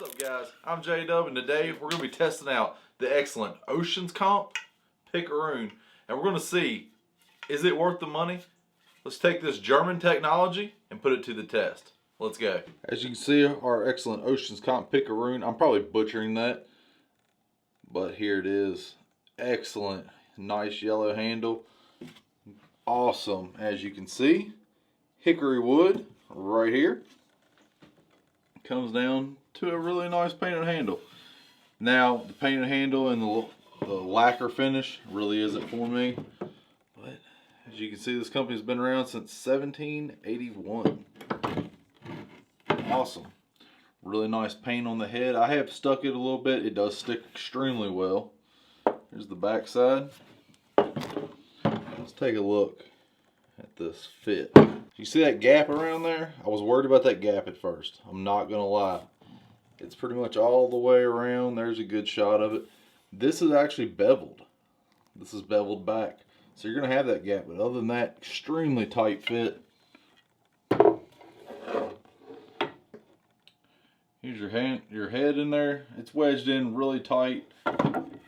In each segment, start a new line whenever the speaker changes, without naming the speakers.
What's up, guys? I'm J-dubb, and today we're going to be testing out the excellent Ochsenkopf Pickaroon, and we're going to see, is it worth the money? Let's take this German technology and put it to the test. Let's go. As you can see, our excellent Ochsenkopf Pickaroon, I'm probably butchering that, but here it is. Excellent, nice yellow handle. Awesome, as you can see, hickory wood right here. Comes down to a really nice painted handle. Now the painted handle and the lacquer finish really isn't for me, but as you can see, this company's been around since 1781. Awesome, really nice paint on the head. I have stuck it a little bit. It does stick extremely well. Here's the back side. Let's take a look at this fit. You see that gap around there? I was worried about that gap at first. I'm not gonna lie. It's pretty much all the way around. There's a good shot of it. This is actually beveled. This is beveled back. So you're gonna have that gap, but other than that, extremely tight fit. Here's your head in there. It's wedged in really tight.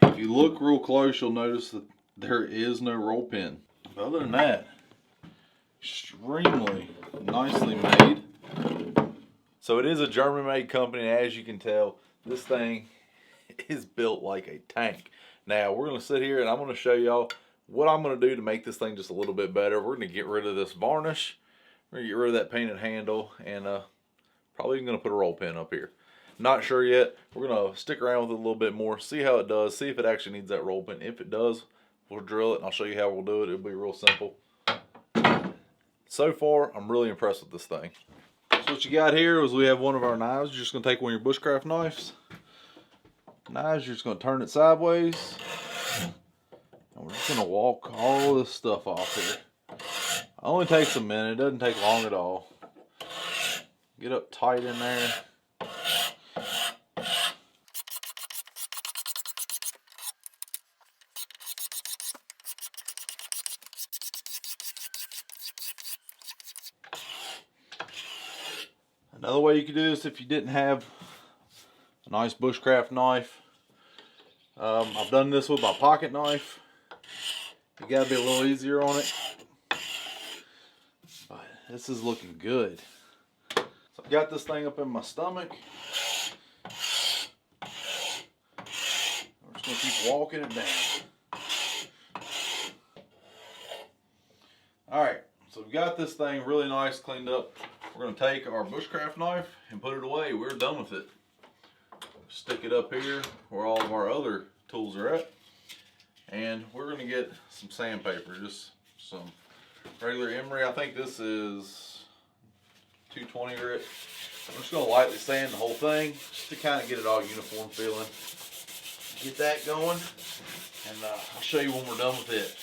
If you look real close, you'll notice that there is no roll pin. But other than that, extremely nicely made. So it is a German made company, and as you can tell, this thing is built like a tank. Now we're going to sit here and I'm going to show y'all what I'm going to do to make this thing just a little bit better. We're going to get rid of this varnish. We're going to get rid of that painted handle, and probably even going to put a roll pin up here. Not sure yet. We're going to stick around with it a little bit more, see how it does, see if it actually needs that roll pin. If it does, we'll drill it and I'll show you how we'll do it. It'll be real simple. So far, I'm really impressed with this thing. So what you got here is we have one of our knives. You're just going to take one of your bushcraft knives. You're just going to turn it sideways. And we're just going to walk all this stuff off here. It only takes a minute. It doesn't take long at all. Get up tight in there. Another way you could do this if you didn't have a nice bushcraft knife. I've done this with my pocket knife. You gotta be a little easier on it. But this is looking good. So I've got this thing up in my stomach. We're just gonna keep walking it down. Alright, so we've got this thing really nice, cleaned up. We're going to take our bushcraft knife and put it away. We're done with it. Stick it up here where all of our other tools are at. And we're going to get some sandpaper, just some regular emery. I think this is 220 grit. I'm just going to lightly sand the whole thing just to kind of get it all uniform feeling. Get that going, and I'll show you when we're done with it.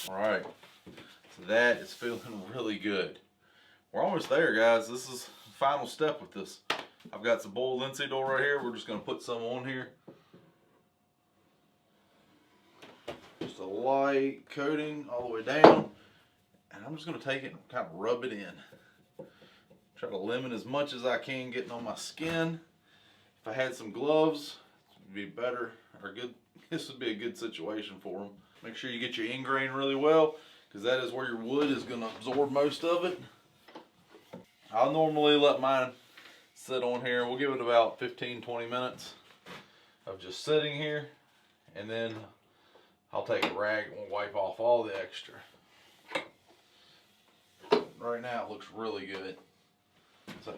Alright, so that is feeling really good. We're almost there, guys. This is the final step with this. I've got some boiled linseed oil right here. We're just going to put some on here. Just a light coating all the way down. And I'm just going to take it and kind of rub it in. Try to limit as much as I can getting on my skin. If I had some gloves, it would be better or good. This would be a good situation for them. Make sure you get your end grain really well, because that is where your wood is going to absorb most of it. I'll normally let mine sit on here. We'll give it about 15-20 minutes of just sitting here, and then I'll take a rag and wipe off all the extra. Right now it looks really good. So,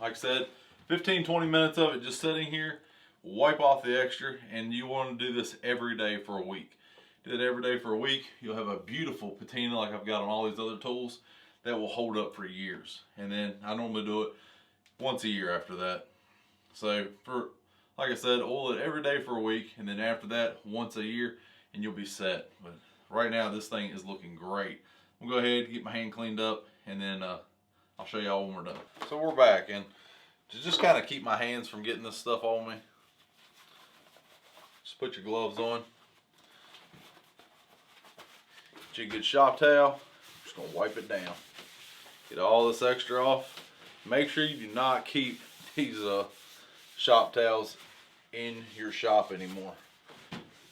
like I said, 15-20 minutes of it just sitting here. Wipe off the extra, and you want to do this every day for a week. Do it every day for a week. You'll have a beautiful patina like I've got on all these other tools that will hold up for years. And then I normally do it once a year after that. So for, like I said, oil it every day for a week, and then after that once a year, and you'll be set. But right now this thing is looking great. We'll go ahead and get my hand cleaned up, and then I'll show y'all when we're done. So we're back, and to just kind of keep my hands from getting this stuff on me, just put your gloves on. Get you a good shop towel. Just gonna wipe it down. Get all this extra off. Make sure you do not keep these shop towels in your shop anymore,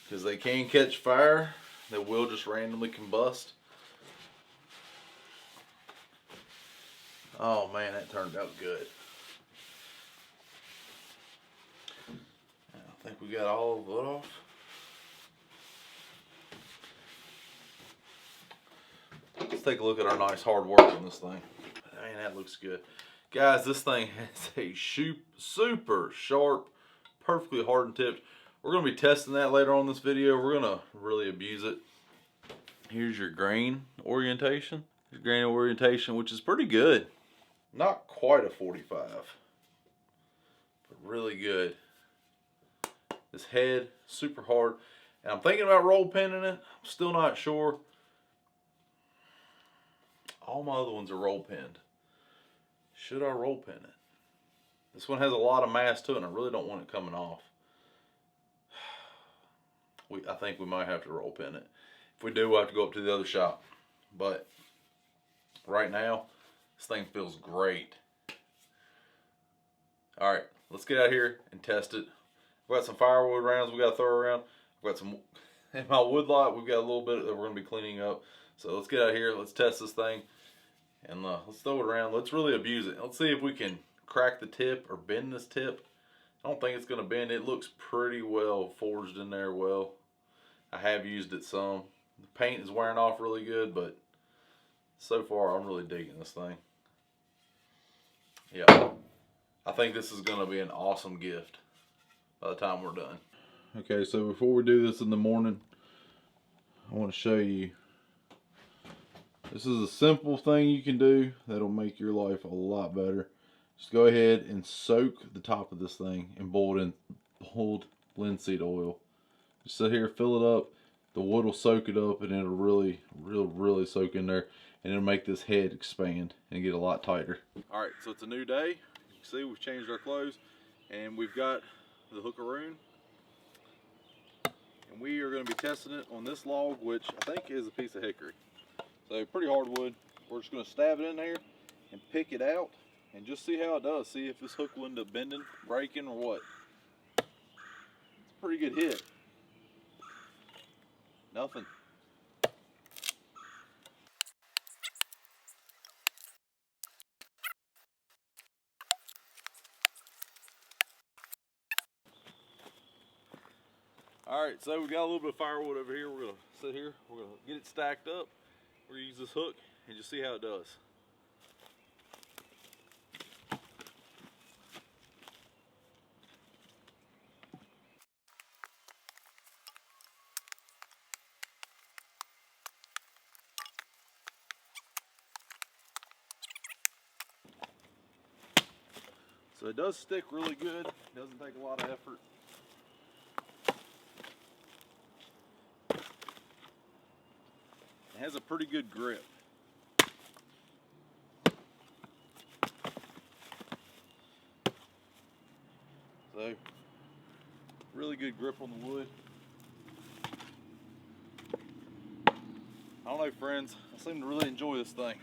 because they can catch fire. They will just randomly combust. Oh man, that turned out good. I think we got all of it off. Let's take a look at our nice hard work on this thing. Man, that looks good. Guys, this thing has a super sharp, perfectly hardened tip. We're going to be testing that later on in this video. We're going to really abuse it. Here's your grain orientation. Your grain orientation, which is pretty good. Not quite a 45, but really good. This head, super hard. And I'm thinking about roll pinning it. I'm still not sure. All my other ones are roll pinned. Should I roll pin it? This one has a lot of mass to it, and I really don't want it coming off. I think we might have to roll pin it. If we do, we'll have to go up to the other shop. But right now, this thing feels great. All right, let's get out here and test it. We've got some firewood rounds we got to throw around. We've got some, in my wood lot, we've got a little bit that we're going to be cleaning up. So let's get out here, let's test this thing, and let's throw it around. Let's really abuse it. Let's see if we can crack the tip or bend this tip. I don't think it's going to bend. It looks pretty well forged in there well. I have used it some. The paint is wearing off really good, but so far I'm really digging this thing. Yeah, I think this is going to be an awesome gift by the time we're done. Okay, so before we do this in the morning, I want to show you. This is a simple thing you can do that'll make your life a lot better. Just go ahead and soak the top of this thing in boiled linseed oil. Just sit here, fill it up. The wood will soak it up, and it'll really soak in there, and it'll make this head expand and get a lot tighter. All right, so it's a new day. You can see we've changed our clothes, and we've got the Pickaroon, and we are going to be testing it on this log, which I think is a piece of hickory. So pretty hard wood. We're just going to stab it in there and pick it out and just see how it does. See if this hook will end up bending, breaking, or what. It's a pretty good hit. Nothing. Alright, so we got a little bit of firewood over here. We're going to sit here. We're going to get it stacked up. We're going to use this hook and just see how it does. So it does stick really good. It doesn't take a lot of effort. It has a pretty good grip. So, really good grip on the wood. I don't know, friends. I seem to really enjoy this thing.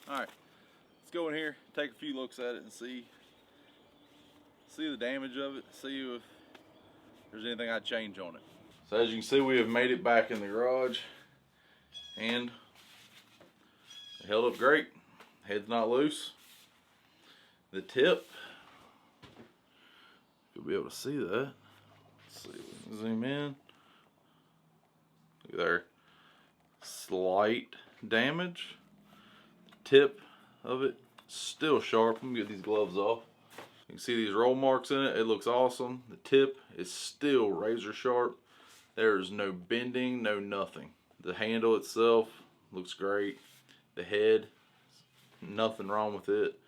Alright, let's go in here, take a few looks at it and see the damage of it, see if there's anything I'd change on it. So as you can see, we have made it back in the garage, and it held up great. Head's not loose. The tip, you'll be able to see that. Let's see, we can zoom in. Look there, slight damage. Tip of it still sharp. Let me get these gloves off. You can see these roll marks in it. It looks awesome. The tip is still razor sharp. There's no bending, no nothing. The handle itself looks great. The head, nothing wrong with it.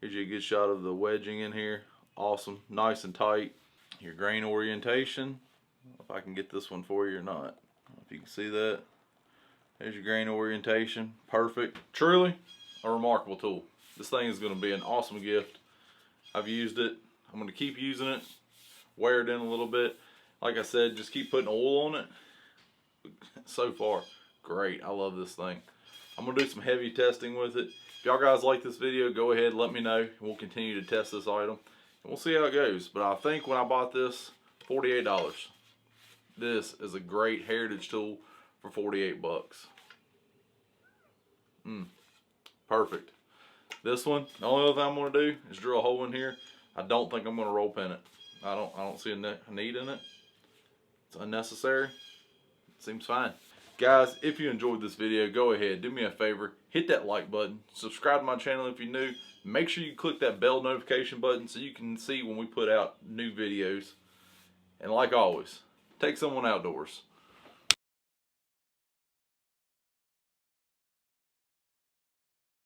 Here's you a good shot of the wedging in here. Awesome, nice and tight. Your grain orientation, if I can get this one for you or not. If you can see that. There's your grain orientation, perfect. Truly a remarkable tool. This thing is going to be an awesome gift. I've used it. I'm going to keep using it. Wear it in a little bit. Like I said, just keep putting oil on it. So far, great. I love this thing. I'm going to do some heavy testing with it. If y'all guys like this video, go ahead, let me know. We'll continue to test this item. And we'll see how it goes. But I think when I bought this, $48. This is a great heritage tool for 48 bucks. Perfect. This one, the only other thing I'm going to do is drill a hole in here. I don't think I'm going to roll pin it. I don't see a need in it. It's unnecessary. It seems fine. Guys, if you enjoyed this video, go ahead, do me a favor, hit that like button, subscribe to my channel if you're new, make sure you click that bell notification button so you can see when we put out new videos. And like always, take someone outdoors.